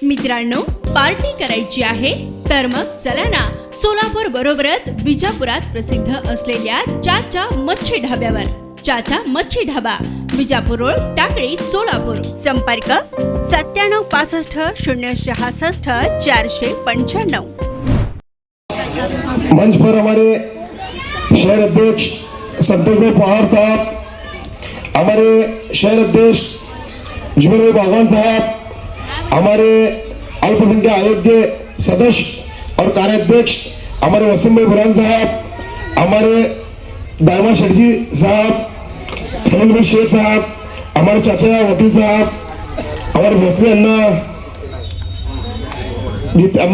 मित्रांनो, पार्टी करायची आहे तर मग चला ना सोलापूर बरोबरच विजापुरात प्रसिद्ध असलेल्या चाचा मच्छी ढाब्यावर. चाचा मच्छी ढाबा, विजापूर रोड, टाकळी, सोलापूर. संपर्क 9765 066 495. मंच पर हमारे शहर अध्यक्ष संतोष भाई पवार साहब, हमारे शहर अध्यक्ष जुबेर भाई बागवान साहब, हमारे अल्पसंख्यक आयोग के सदस्य और कार्याध्यक्ष हमारे वसीम भाई बुरान साहब, हमारे दायमा शेखजी साहब, खलील भाई शेख साहब, हमारे चाचा वकील साहब, हमारे भोसले अन्ना,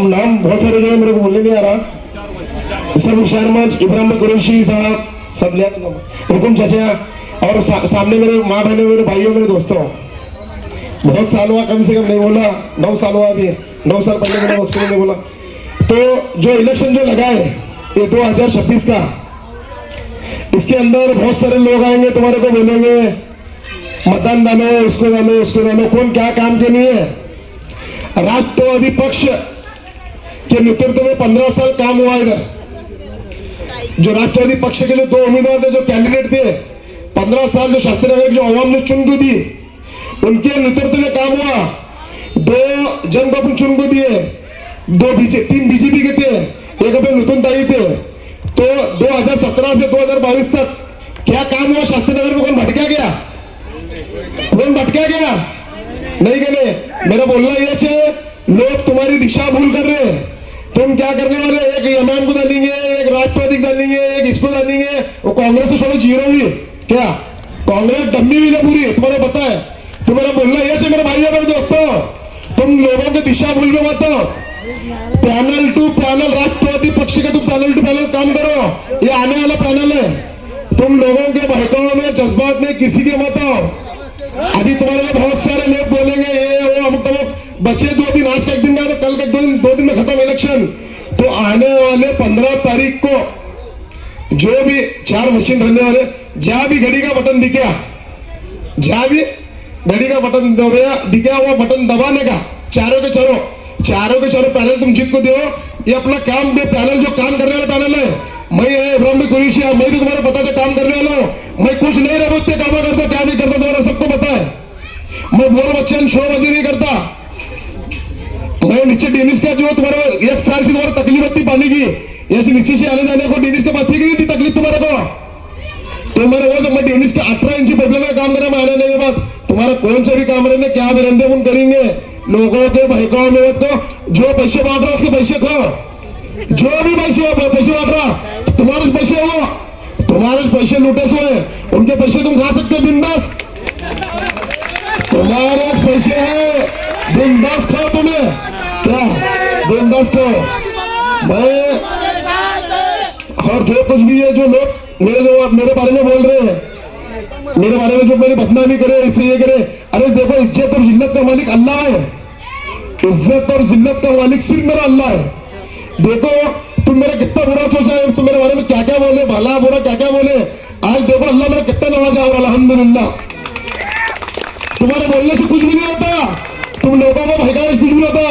नाम बहुत सारे जो है मेरे को बोलने नहीं आ रहा, सब शहरमंच इब्राहिम कुरैशी साहब, सब लिया हुकुम चाचा, और सामने मेरे माँ बहनों, मेरे भाइयों, मेरे दोस्तों. बहुत साल हुआ, कम से कम नहीं बोला, 9 साल हुआ अभी, 9 साल पहले बोला, उसके लिए नहीं बोला. तो जो इलेक्शन जो लगा है ये 2026 का, इसके अंदर बहुत सारे लोग आएंगे, तुम्हारे को बोलेंगे मतदान डालो, उसको डालो, उसको डालो. कौन क्या काम के लिए है? राष्ट्रवादी पक्ष के नेतृत्व में 15 साल काम हुआ इधर. जो राष्ट्रवादी पक्ष के जो 2 उम्मीदवार थे, जो कैंडिडेट थे, 15 साल जो शास्त्री नगर की जो अवाम ने चुन को दी, उनके नेतृत्व में काम हुआ. 2 जन को चुन को दिए, 3 बीजेपी के थे, एक अपने नूतन ताई थे. तो 2017 से 2022 तक क्या काम हुआ शास्त्री नगर में? कौन भटका गया? कौन भटका गया? नहीं गए. मेरा बोलना यह है, लोग तुम्हारी दिशा भूल कर रहे हैं. तुम क्या करने वाले? एक यमान को डालेंगे, एक राष्ट्रवादी डालेंगे, एक इसको डालेंगे. वो कांग्रेस से छोड़ो जीरो हुई क्या? कांग्रेस डम्मी हुई ना पूरी, तुम्हारा पता है. तुम्हारा बोलना यह है मेरे भाइयों, मेरे दोस्तों, तुम लोगों की दिशा भूल में मत. पैनल टू पैनल राष्ट्रवादी पक्ष का तुम पैनल टू पैनल काम करो. ये आने वाला पैनल है. तुम लोगों के बहकाव में, जज्बात में किसी के मत आओ. अभी तुम्हारे लिए बहुत सारे लोग बोलेंगे ये वो अमुक तमुक. बचे 2 दिन, आज का एक दिन का, तो कल के 2 दिन में खत्म इलेक्शन. तो आने वाले 15 तारीख को जो भी 4 मशीन रहने वाले, जहां भी घड़ी का बटन दिखा, जहां भी घड़ी का बटन दिखा, वो बटन दबाने का. चारों के चारों पैनल तुम जीत को दो. ये अपना काम भी पैनल जो काम करने वाला पैनल है. मैं इब्राहिम कुरैशी, मैं तो तुम्हारे पता से काम करने वाला हूँ. मैं कुछ नहीं रह बचते काम करता, क्या नहीं करता, तुम्हारा सबको पता है. मैं बोल बच्चन शो बजे नहीं करता. मैं नीचे डेनिस का जो तुम्हारा 1 साल से तुम्हारा तकलीफ होती पानी की, ऐसे नीचे से आने जाने को डेनिस के पास थी कि नहीं थी तकलीफ तुम्हारे को? तो मेरे वो मैं डेनिस का 18 इंची प्रॉब्लम का काम करा, मैं आने के बाद तुम्हारा कौन सा भी काम रहने, क्या भी रहने, उन करेंगे. लोगों के बहकाव में मत को. जो पैसे बांट रहा उसके पैसे खाओ. जो भी पैसे बांट रहा, तुम्हारे पैसे हो, तुम्हारे पैसे लूटे सो है, उनके पैसे तुम खा सकते हो बिंदास. तुम्हारे पैसे है, बिंदास खाओ. तुम्हें क्या बिंदास खाओ. मैं और जो कुछ भी है, जो लोग मेरे बारे में बोल रहे हैं, मेरे बारे में जो मेरी बदनामी करे, इससे ये करे. अरे देखो, इज्जत और जिल्लत का मालिक अल्लाह है. इज्जत और जिल्लत का मालिक सिर्फ मेरा अल्लाह है. देखो तुम मेरा कितना बुरा सोचा है, तुम मेरे बारे में क्या क्या बोले, भला बुरा क्या क्या बोले. आज देखो अल्लाह मेरा कितना नवाजा, और अल्हम्दुलिल्लाह. तुम्हारे बोलने से कुछ भी नहीं होता. तुम लोगों को भगाने से कुछ भी नहीं होता.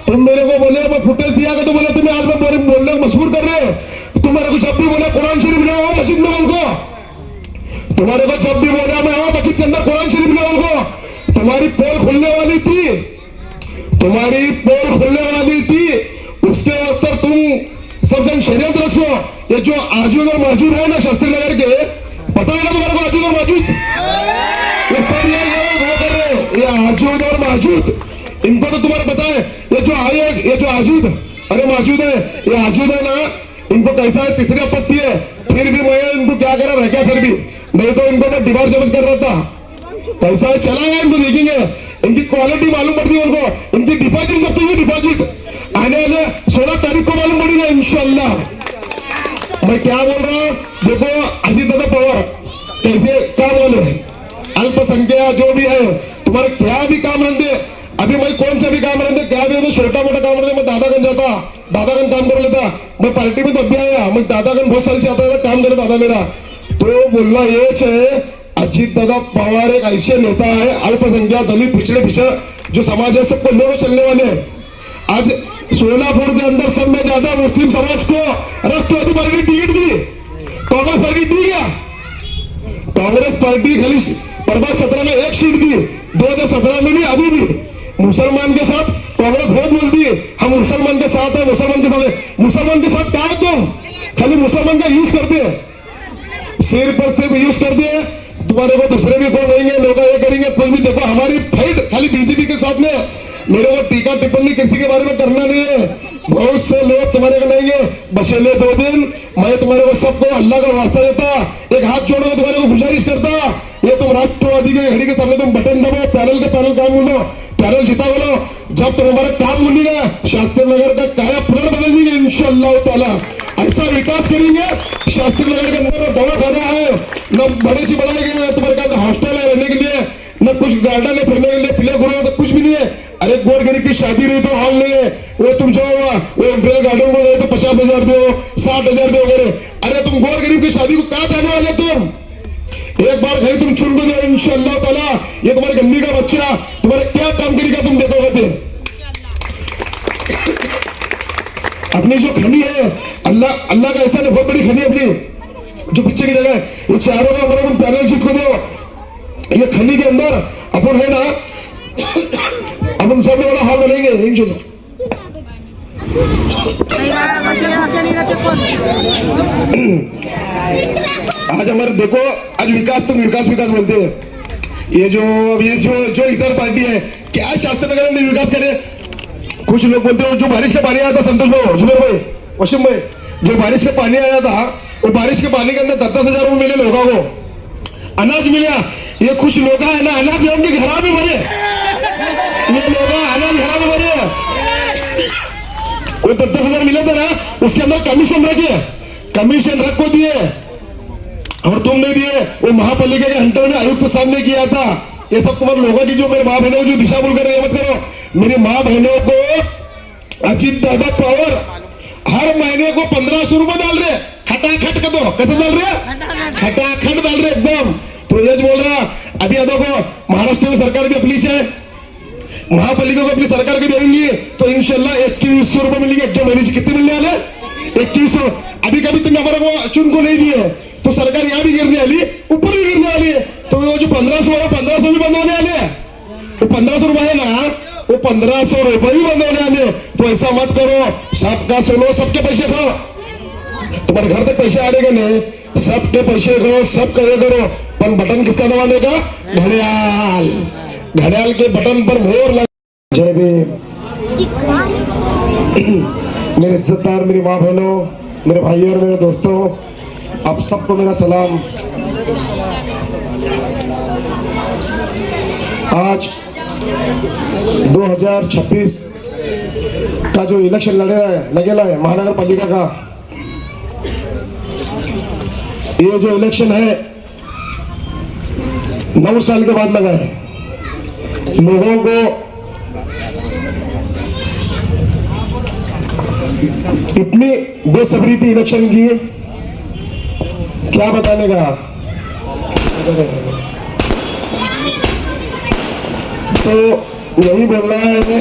तुम मेरे को बोले, मैं फुटेज दिया तो बोले तुम्हें आज मैं बोलने को मजबूर कर रहे. तुम्हारे को जब भी बोला कुरान शरीफ ले आओ मस्जिद में, बोल. तुम्हारे को जब भी बोला मैं आओ मस्जिद के अंदर कुरान शरीफ ले आओ. तुम्हारी पोल खुलने वाली थी, तुम्हारी पोल खुलने वाली थी. उसके उत्तर तुम सब जन शरीयत रखो. ये जो आजूद और मौजूद है ना शास्त्री नगर के, पता है ना तुम्हारे को? आजूद और मौजूद, ये सब ये कर रहे. ये आजूद और मौजूद, इनको तो तुम्हारा पता है. ये जो आए, ये जो आजूद, अरे मौजूद है, ये आजूद है ना, इनको कैसा है, तीसरी आपत्ति है. फिर भी मैं इनको क्या करा रह गया, फिर भी नहीं तो इनको मैं डिवोर्स जब कर रहा था. कैसा है चला गया, इनको देखेंगे. इनकी क्वालिटी मालूम पड़ती है उनको. इनकी डिपॉजिट सबसे हुई, डिपॉजिट आने वाले 16 तारीख को मालूम पड़ेगा इंशाल्लाह. मैं क्या बोल रहा हूँ, देखो अजीत दादा पवार कैसे क्या बोले, अल्पसंख्यक जो भी है, तुम्हारे क्या भी काम रहते. अभी मैं कौन सा भी काम रहते, क्या भी रहते, छोटा मोटा काम रहते, मैं दादागंज जाता, दादागंज काम कर लेता. मैं पार्टी में तो अभी आया, मैं दादागंज बहुत साल से आता था, काम करे दादा मेरा. तो बोलना ये है, अजीत दादा पवार एक ऐसे नेता है, अल्पसंख्यक, दलित, पिछड़े जो समाज है सबको लेकर चलने वाले हैं। आज सोलापुर के अंदर सब में ज्यादा मुस्लिम समाज को राष्ट्रवादी पार्टी टिकट दी, कांग्रेस पार्टी दी क्या? कांग्रेस पार्टी खाली परवा 17 में एक सीट दी, 2017 में भी अभी भी मुसलमान के साथ कांग्रेस बहुत बोलती है हम मुसलमान के साथ है, मुसलमान के साथ है। मुसलमान के साथ क्या है तुम? खाली मुसलमान का यूज करते हैं, सिर पर सिर्फ यूज करते हैं। तुम्हारे को दूसरे भी कौन रहेंगे, लोग ये करेंगे, कुछ भी। देखो हमारी फाइट खाली बीजेपी के साथ में, मेरे को टीका टिप्पणी किसी के बारे में करना नहीं है। बहुत से लोग तुम्हारे को लेंगे बशेले 2 दिन, मैं तुम्हारे को सबको अल्लाह का वास्ता देता, एक हाथ जोड़ो, तुम्हारे को गुजारिश करता, ये तुम राष्ट्रवादी के घड़ी के सामने तुम बटन दबो, पैनल के पैनल काम बोलो, पैनल जीता बोलो। जब तुम हमारा काम बोलिएगा शास्त्री नगर का काया पलट बदल देंगे इंशाअल्लाह ताला। ऐसा विकास करेंगे, शास्त्री नगर के अंदर दवाखाना है, न बड़े से बड़ा तुम्हारे का हॉस्टल है रहने के लिए, न कुछ गार्डन है फिरने के लिए, प्ले ग्राउंड तो कुछ भी नहीं है। अरे गोर गरीब की शादी रही तो हॉल नहीं है, वो तुम जो वो इम्पीरियल गार्डन में गए तो 50,000 दो, 60,000 दो वगैरह। अरे तुम गोर गरीब की शादी को कहाँ जाने वाले तुम? एक बार खाली तुम चुन को दो इंशाअल्लाह ताला, ये तुम्हारे गंदी का बच्चा तुम्हारे क्या काम करेगा तुम देखोगे। थे अपनी जो खनी है, अल्लाह का ऐसा नहीं, बहुत बड़ी खनी अपनी जो पीछे की जगह है, ये चारों का हमारा तुम पैनल जीत को दो। ये खनी के अंदर अपन है ना, अब हम सबसे बड़ा हाल बनेंगे इंशाअल्लाह। आज हमारे देखो, आज विकास तुम विकास विकास बोलते हैं, ये जो इधर पार्टी है, क्या शास्त्र नगर में विकास करे? कुछ लोग बोलते हैं जो बारिश का पानी आया था, संतोष भाई, जुबेर भाई, वसीम भाई, जो बारिश का पानी आया था, वो बारिश के पानी के अंदर 10,000 रुपये मिले लोगों को, अनाज मिला। ये कुछ लोग है ना, अनाज उनके घर में भरे, ये लोग अनाज घर में भरे, वो 10,000 मिले थे ना, उसके अंदर कमीशन रखे, कमीशन रख को दिए और तुम नहीं दिए। वो महापालिका के हंटर ने आयुक्त साहब ने किया था। ये सब तुम्हारे लोगों की, जो मेरे माँ बहनों जो दिशा बोल कर रहे मत करो। मेरी माँ बहनों को अजीत दादा पावर हर महीने को 1,500 रुपए डाल रहे, खटाखट का दो, कैसे डाल रहे? खटाखट डाल रहे एकदम। तो ये बोल रहा अभी देखो महाराष्ट्र में सरकार भी अपनी है, महापालिका को अपनी सरकार की देंगी तो इंशाल्लाह 2100 रुपए मिलेंगे। 1 महीने से कितने मिलने वाले? 2100। अभी कभी तुमने हमारे को चुन को नहीं दिए तो सरकार यहाँ भी गिरने वाली, ऊपर भी गिरने वाली है। तो वो जो 1,500 है, 1,500 भी बंद होने वाले हैं। वो 1,500 रुपए है ना, वो 1,500 रुपए भी बंद होने वाले। तो ऐसा मत करो, सबका सुनो, सबके पैसे खाओ। तुम्हारे घर तक पैसे आने के नहीं, सबके पैसे खाओ, सब करे करो, पर बटन किसका दबाने का? घड़ियाल, घड़ियाल के बटन पर मोहर लग। जय भीम। मेरे इज्जतदार, मेरी माँ बहनों, मेरे भाइयों और मेरे दोस्तों, आप सबको मेरा सलाम। आज 2026 का जो इलेक्शन लगेला है महानगर पालिका का, ये जो इलेक्शन है 9 साल के बाद लगा है। लोगों को इतनी बेसब्री थी इलेक्शन की, क्या बताने का। तो यही बोल रहा है